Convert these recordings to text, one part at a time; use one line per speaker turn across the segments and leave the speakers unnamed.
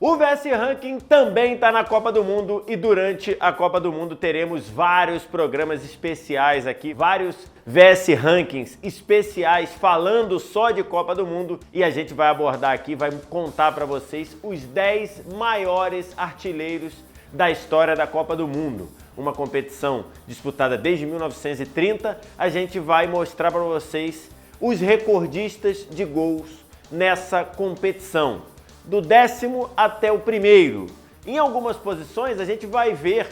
O VS Ranking também está na Copa do Mundo e durante a Copa do Mundo teremos vários programas especiais aqui, vários VS Rankings especiais falando só de Copa do Mundo e a gente vai abordar aqui, vai contar para vocês os 10 maiores artilheiros da história da Copa do Mundo. Uma competição disputada desde 1930, a gente vai mostrar para vocês os recordistas de gols nessa competição, do 10º até o 1º. Em algumas posições a gente vai ver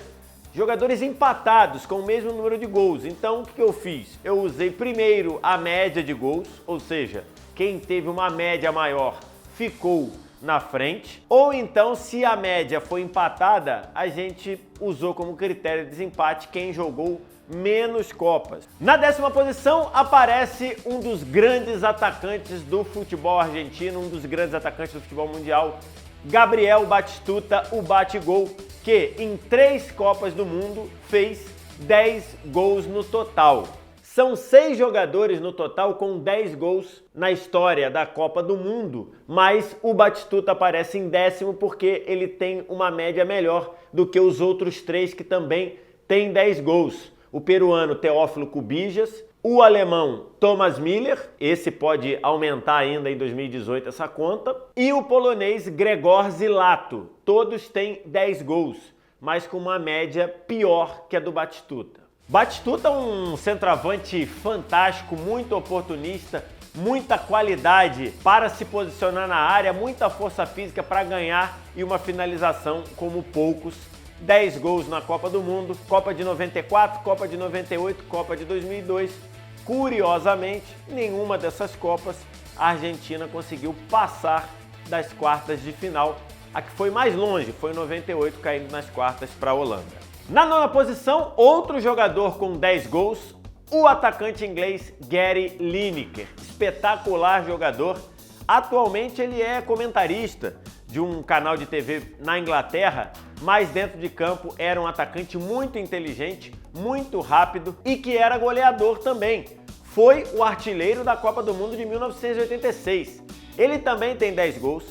jogadores empatados com o mesmo número de gols. Então o que eu fiz? Eu usei primeiro a média de gols, ou seja, quem teve uma média maior ficou na frente. Ou então, se a média foi empatada, a gente usou como critério de desempate quem jogou menos Copas. Na 10ª posição aparece um dos grandes atacantes do futebol argentino, um dos grandes atacantes do futebol mundial, Gabriel Batistuta, o Batigol, que em 3 Copas do Mundo fez 10 gols no total. São 6 jogadores no total com 10 gols na história da Copa do Mundo, mas o Batistuta aparece em 10º porque ele tem uma média melhor do que os outros 3 que também têm 10 gols. O peruano Teófilo Cubijas, o alemão Thomas Müller, esse pode aumentar ainda em 2018 essa conta, e o polonês Gregor Zilato. Todos têm 10 gols, mas com uma média pior que a do Batistuta. Batistuta é um centroavante fantástico, muito oportunista, muita qualidade para se posicionar na área, muita força física para ganhar e uma finalização como poucos. 10 gols na Copa do Mundo, Copa de 94, Copa de 98, Copa de 2002. Curiosamente, nenhuma dessas Copas a Argentina conseguiu passar das quartas de final. A que foi mais longe foi em 98, caindo nas quartas para a Holanda. Na 9ª posição, outro jogador com 10 gols, o atacante inglês Gary Lineker. Espetacular jogador. Atualmente ele é comentarista de um canal de TV na Inglaterra, mas dentro de campo era um atacante muito inteligente, muito rápido e que era goleador também. Foi o artilheiro da Copa do Mundo de 1986. Ele também tem 10 gols.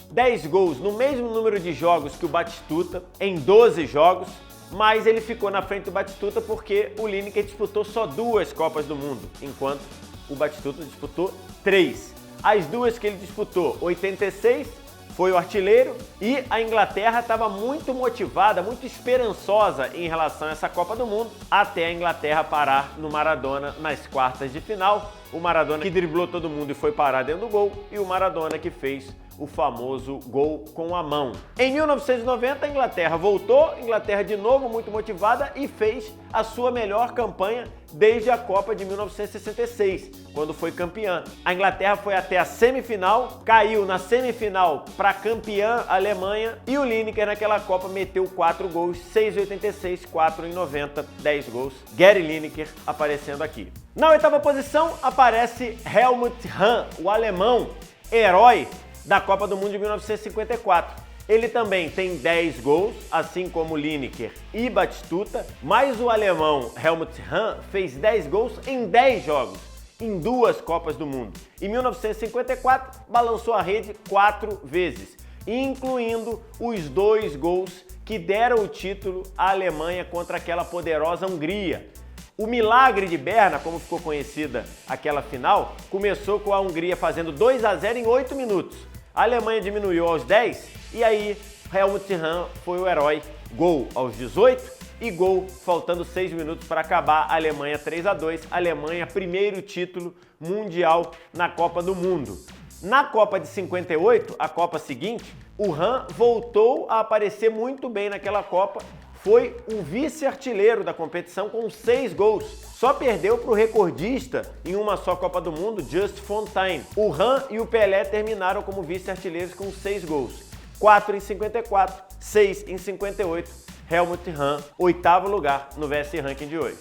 10 gols no mesmo número de jogos que o Batistuta, em 12 jogos, mas ele ficou na frente do Batistuta porque o Lineker disputou só 2 Copas do Mundo, enquanto o Batistuta disputou 3. As 2 que ele disputou, 86, foi o artilheiro e a Inglaterra estava muito motivada, muito esperançosa em relação a essa Copa do Mundo, até a Inglaterra parar no Maradona nas quartas de final. O Maradona que driblou todo mundo e foi parar dentro do gol e o Maradona que fez o famoso gol com a mão. Em 1990 a Inglaterra voltou, Inglaterra de novo muito motivada e fez a sua melhor campanha desde a Copa de 1966, quando foi campeã. A Inglaterra foi até a semifinal, caiu na semifinal para a campeã Alemanha e o Lineker naquela Copa meteu 4 gols, 6 em 86, 4 em 90, 10 gols. Gary Lineker aparecendo aqui. Na 8ª posição aparece Helmut Hahn, o alemão, herói da Copa do Mundo de 1954. Ele também tem 10 gols, assim como Lineker e Batistuta, mas o alemão Helmut Hahn fez 10 gols em 10 jogos, em 2 Copas do Mundo. Em 1954, balançou a rede 4 vezes, incluindo os 2 gols que deram o título à Alemanha contra aquela poderosa Hungria. O milagre de Berna, como ficou conhecida aquela final, começou com a Hungria fazendo 2-0 em 8 minutos. A Alemanha diminuiu aos 10 e aí Helmut Hahn foi o herói. Gol aos 18 e gol faltando 6 minutos para acabar. A Alemanha 3-2. Alemanha, primeiro título mundial na Copa do Mundo. Na Copa de 58, a Copa seguinte, o Hahn voltou a aparecer muito bem naquela Copa. Foi o vice-artilheiro da competição com 6 gols. Só perdeu para o recordista em uma só Copa do Mundo, Just Fontaine. O Hahn e o Pelé terminaram como vice-artilheiros com 6 gols. 4 em 54, 6 em 58. Helmut Hahn, 8º lugar no VS Ranking de hoje.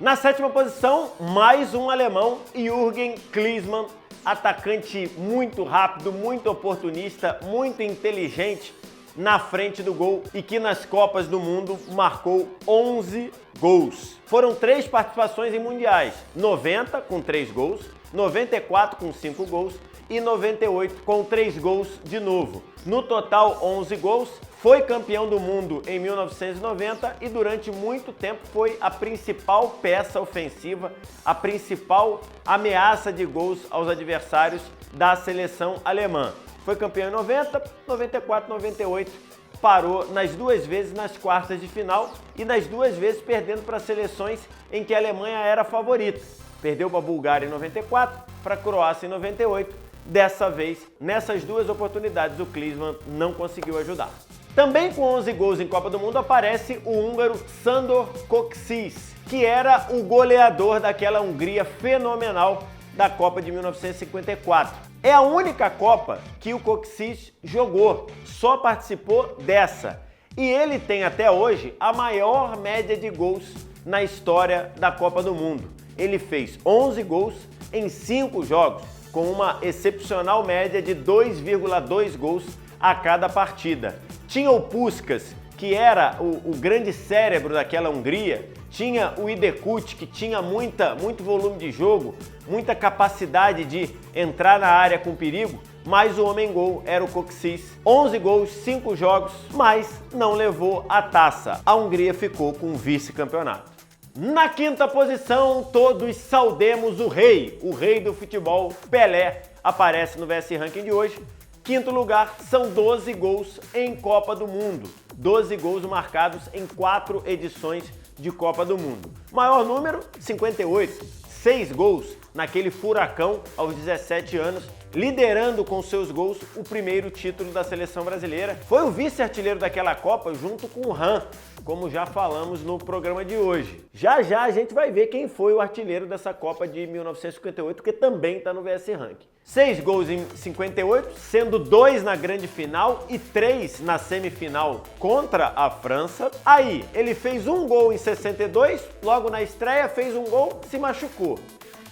Na 7ª posição, mais um alemão, Jürgen Klinsmann, atacante muito rápido, muito oportunista, muito inteligente, na frente do gol e que nas Copas do Mundo marcou 11 gols. Foram 3 participações em mundiais, 90 com 3 gols, 94 com 5 gols e 98 com 3 gols de novo. No total, 11 gols. Foi campeão do mundo em 1990 e durante muito tempo foi a principal peça ofensiva, a principal ameaça de gols aos adversários da seleção alemã. Foi campeão em 90, 94, 98, parou nas duas vezes nas quartas de final e nas duas vezes perdendo para seleções em que a Alemanha era favorita. Perdeu para a Bulgária em 94, para a Croácia em 98. Dessa vez, nessas duas oportunidades, o Klinsmann não conseguiu ajudar. Também com 11 gols em Copa do Mundo aparece o húngaro Sándor Kocsis, que era o goleador daquela Hungria fenomenal da Copa de 1954. É a única Copa que o Kocsis jogou, só participou dessa. E ele tem até hoje a maior média de gols na história da Copa do Mundo. Ele fez 11 gols em 5 jogos, com uma excepcional média de 2,2 gols a cada partida. Tinha o Puskás, que era o grande cérebro daquela Hungria, tinha o Idekut, que tinha muito volume de jogo, muita capacidade de entrar na área com perigo, mas o homem-gol era o Kocsis. 11 gols, 5 jogos, mas não levou a taça. A Hungria ficou com o vice-campeonato. Na quinta posição, todos saudemos o rei do futebol, Pelé, aparece no VS Ranking de hoje. Quinto lugar, são 12 gols em Copa do Mundo. 12 gols marcados em 4 edições de Copa do Mundo. Maior número, 58. 6 gols naquele furacão aos 17 anos, liderando com seus gols o primeiro título da seleção brasileira. Foi o vice-artilheiro daquela Copa junto com o Ram, como já falamos no programa de hoje. Já já a gente vai ver quem foi o artilheiro dessa Copa de 1958, que também está no VS Ranking. 6 gols em 58, sendo 2 na grande final e 3 na semifinal contra a França. Aí, ele fez 1 gol em 62, logo na estreia fez 1 gol, se machucou.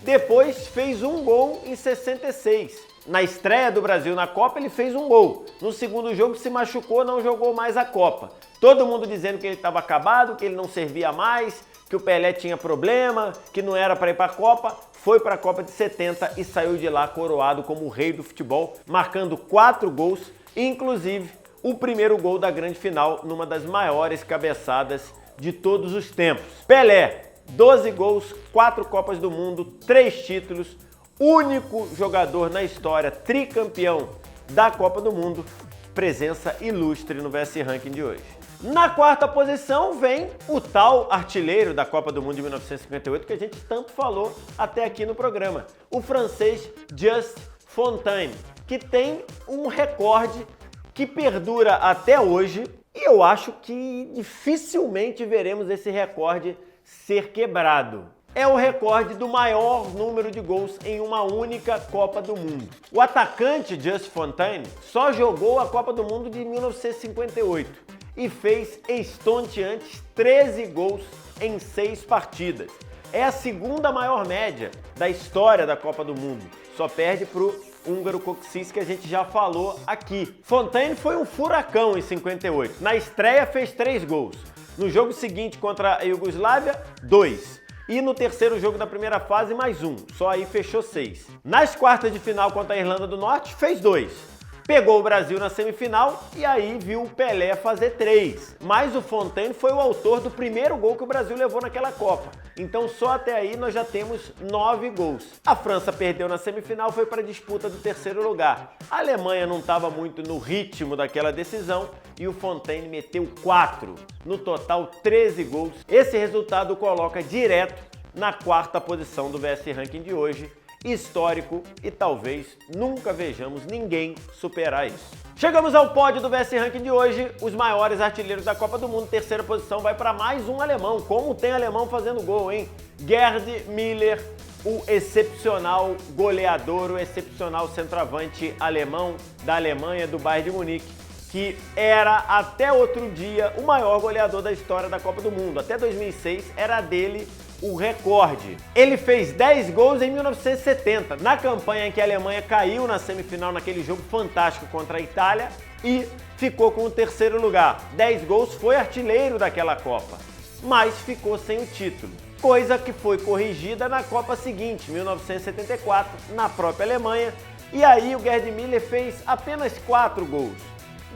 Depois fez 1 gol em 66. Na estreia do Brasil na Copa, ele fez 1 gol. No segundo jogo se machucou, não jogou mais a Copa. Todo mundo dizendo que ele estava acabado, que ele não servia mais, que o Pelé tinha problema, que não era para ir para a Copa. Foi para a Copa de 70 e saiu de lá coroado como o rei do futebol, marcando 4 gols, inclusive o primeiro gol da grande final numa das maiores cabeçadas de todos os tempos. Pelé, 12 gols, 4 Copas do Mundo, 3 títulos, único jogador na história tricampeão da Copa do Mundo, presença ilustre no VS Ranking de hoje. Na quarta posição vem o tal artilheiro da Copa do Mundo de 1958 que a gente tanto falou até aqui no programa, o francês Just Fontaine, que tem um recorde que perdura até hoje e eu acho que dificilmente veremos esse recorde ser quebrado. É o recorde do maior número de gols em uma única Copa do Mundo. O atacante Just Fontaine só jogou a Copa do Mundo de 1958 e fez estonteantes 13 gols em 6 partidas. É a segunda maior média da história da Copa do Mundo. Só perde pro húngaro Kocsis, que a gente já falou aqui. Fontaine foi um furacão em 58. Na estreia fez 3 gols. No jogo seguinte contra a Iugoslávia, 2. E no terceiro jogo da primeira fase, mais 1. Só aí fechou 6. Nas quartas de final contra a Irlanda do Norte, fez 2. Pegou o Brasil na semifinal e aí viu o Pelé fazer 3. Mas o Fontaine foi o autor do primeiro gol que o Brasil levou naquela Copa. Então só até aí nós já temos 9 gols. A França perdeu na semifinal, foi para a disputa do terceiro lugar. A Alemanha não estava muito no ritmo daquela decisão e o Fontaine meteu 4. No total, 13 gols. Esse resultado o coloca direto na quarta posição do VS Ranking de hoje. Histórico e talvez nunca vejamos ninguém superar isso. Chegamos ao pódio do VS Ranking de hoje, os maiores artilheiros da Copa do Mundo. Terceira posição vai para mais um alemão. Como tem alemão fazendo gol, hein? Gerd Müller, o excepcional goleador, o excepcional centroavante alemão da Alemanha, do Bayern de Munique, que era até outro dia o maior goleador da história da Copa do Mundo. Até 2006 era dele o recorde. Ele fez 10 gols em 1970, na campanha em que a Alemanha caiu na semifinal naquele jogo fantástico contra a Itália e ficou com o terceiro lugar. 10 gols, foi artilheiro daquela Copa, mas ficou sem o título. Coisa que foi corrigida na Copa seguinte, 1974, na própria Alemanha, E aí o Gerd Müller fez apenas 4 gols.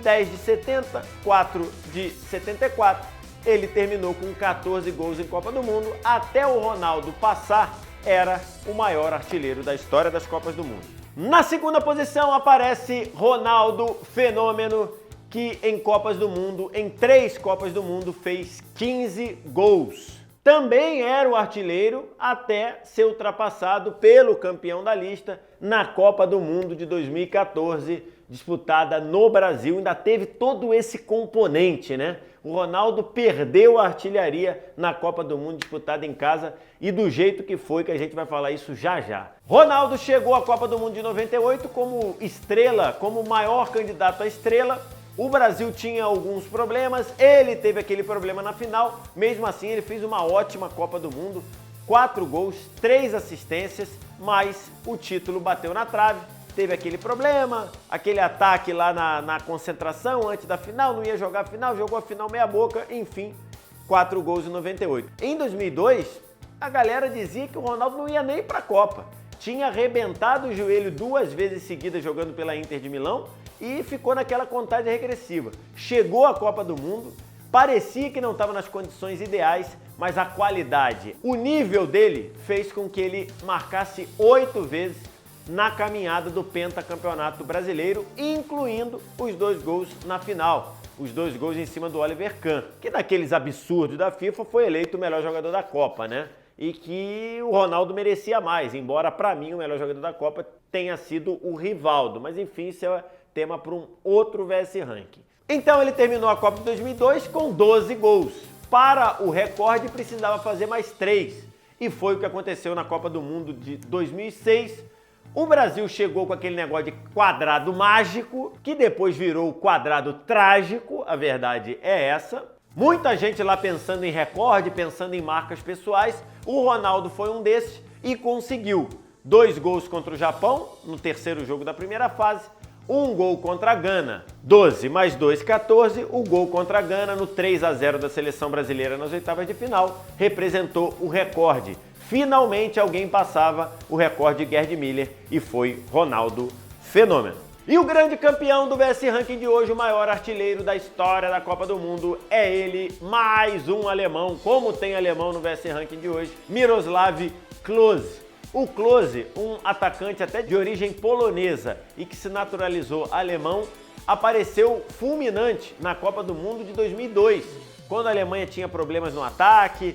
10 de 70, 4 de 74. Ele terminou com 14 gols em Copa do Mundo. Até o Ronaldo passar, era o maior artilheiro da história das Copas do Mundo. Na segunda posição aparece Ronaldo Fenômeno, que em Copas do Mundo, em 3 Copas do Mundo, fez 15 gols. Também era o artilheiro até ser ultrapassado pelo campeão da lista na Copa do Mundo de 2014, disputada no Brasil. Ainda teve todo esse componente, né? O Ronaldo perdeu a artilharia na Copa do Mundo disputada em casa e do jeito que foi, que a gente vai falar isso já já. Ronaldo chegou à Copa do Mundo de 98 como estrela, como maior candidato à estrela. O Brasil tinha alguns problemas, ele teve aquele problema na final, mesmo assim ele fez uma ótima Copa do Mundo, 4 gols, 3 assistências, mas o título bateu na trave, teve aquele problema, aquele ataque lá na concentração antes da final, não ia jogar a final, jogou a final meia boca, enfim, 4 gols em 98. Em 2002, a galera dizia que o Ronaldo não ia nem para a Copa, tinha arrebentado o joelho 2 vezes seguidas jogando pela Inter de Milão, e ficou naquela contagem regressiva. Chegou à Copa do Mundo, parecia que não estava nas condições ideais, mas a qualidade, o nível dele fez com que ele marcasse 8 vezes na caminhada do pentacampeonato brasileiro, incluindo os 2 gols na final. Os 2 gols em cima do Oliver Kahn, que naqueles absurdos da FIFA foi eleito o melhor jogador da Copa, né? E que o Ronaldo merecia mais, embora para mim o melhor jogador da Copa tenha sido o Rivaldo. Mas enfim, isso é tema para um outro VS Ranking. Então ele terminou a Copa de 2002 com 12 gols. Para o recorde precisava fazer mais 3. E foi o que aconteceu na Copa do Mundo de 2006. O Brasil chegou com aquele negócio de quadrado mágico, que depois virou quadrado trágico, a verdade é essa. Muita gente lá pensando em recorde, pensando em marcas pessoais. O Ronaldo foi um desses e conseguiu 2 gols contra o Japão, no terceiro jogo da primeira fase, 1 gol contra a Gana, 12 mais 2, 14, o gol contra a Gana no 3-0 da seleção brasileira nas oitavas de final, representou o recorde. Finalmente alguém passava o recorde de Gerd Müller e foi Ronaldo Fenômeno. E o grande campeão do VS Ranking de hoje, o maior artilheiro da história da Copa do Mundo, é ele, mais um alemão, como tem alemão no VS Ranking de hoje, Miroslav Klose. O Klose, um atacante até de origem polonesa e que se naturalizou alemão, apareceu fulminante na Copa do Mundo de 2002, quando a Alemanha tinha problemas no ataque,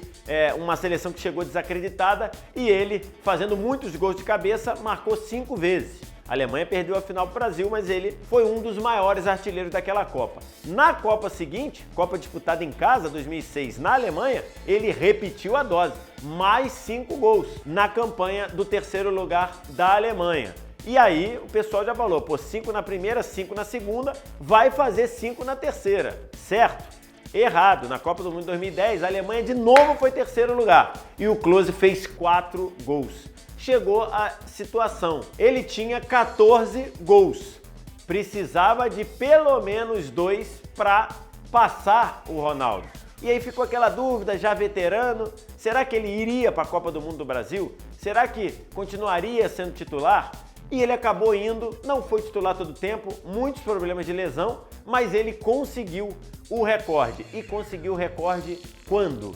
uma seleção que chegou desacreditada e ele, fazendo muitos gols de cabeça, marcou 5 vezes. A Alemanha perdeu a final para o Brasil, mas ele foi um dos maiores artilheiros daquela Copa. Na Copa seguinte, Copa disputada em casa, 2006, na Alemanha, ele repetiu a dose, mais 5 gols na campanha do terceiro lugar da Alemanha. E aí o pessoal já falou, pô, 5 na primeira, 5 na segunda, vai fazer 5 na terceira, certo? Errado, na Copa do Mundo de 2010, a Alemanha de novo foi terceiro lugar e o Klose fez 4 gols. Chegou a situação, ele tinha 14 gols, precisava de pelo menos 2 para passar o Ronaldo. E aí ficou aquela dúvida, já veterano, será que ele iria para a Copa do Mundo do Brasil? Será que continuaria sendo titular? E ele acabou indo, não foi titular todo o tempo, muitos problemas de lesão, mas ele conseguiu o recorde. E conseguiu o recorde quando?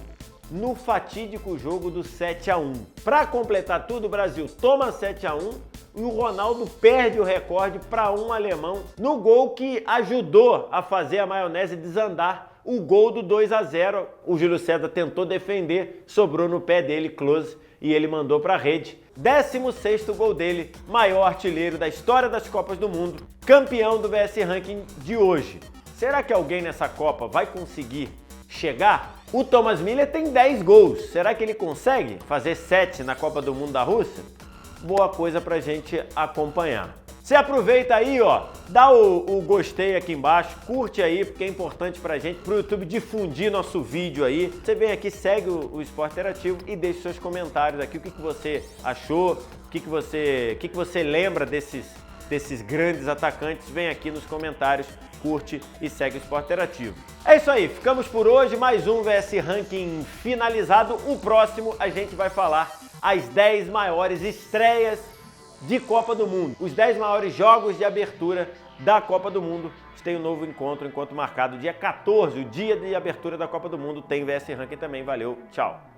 No fatídico jogo do 7-1. Para completar tudo, o Brasil toma 7-1 e o Ronaldo perde o recorde para um alemão no gol que ajudou a fazer a maionese desandar, o gol do 2-0. O Júlio César tentou defender, sobrou no pé dele, Klose, e ele mandou para a rede. 16º gol dele, maior artilheiro da história das Copas do Mundo, campeão do VS Ranking de hoje. Será que alguém nessa Copa vai conseguir chegar? O Thomas Müller tem 10 gols. Será que ele consegue fazer 7 na Copa do Mundo da Rússia? Boa coisa pra gente acompanhar. Você aproveita aí, ó, dá o gostei aqui embaixo, curte aí, porque é importante pra gente, pro YouTube difundir nosso vídeo aí. Você vem aqui, segue o Esporte Interativo e deixe seus comentários aqui, o que você achou, o que você lembra desses grandes atacantes. Vem aqui nos comentários, curte e segue o Esporte Interativo. É isso aí, ficamos por hoje, mais um VS Ranking finalizado. O próximo a gente vai falar as 10 maiores estreias de Copa do Mundo. Os 10 maiores jogos de abertura da Copa do Mundo. Tem um novo encontro marcado dia 14, o dia de abertura da Copa do Mundo. Tem VS Ranking também. Valeu, tchau!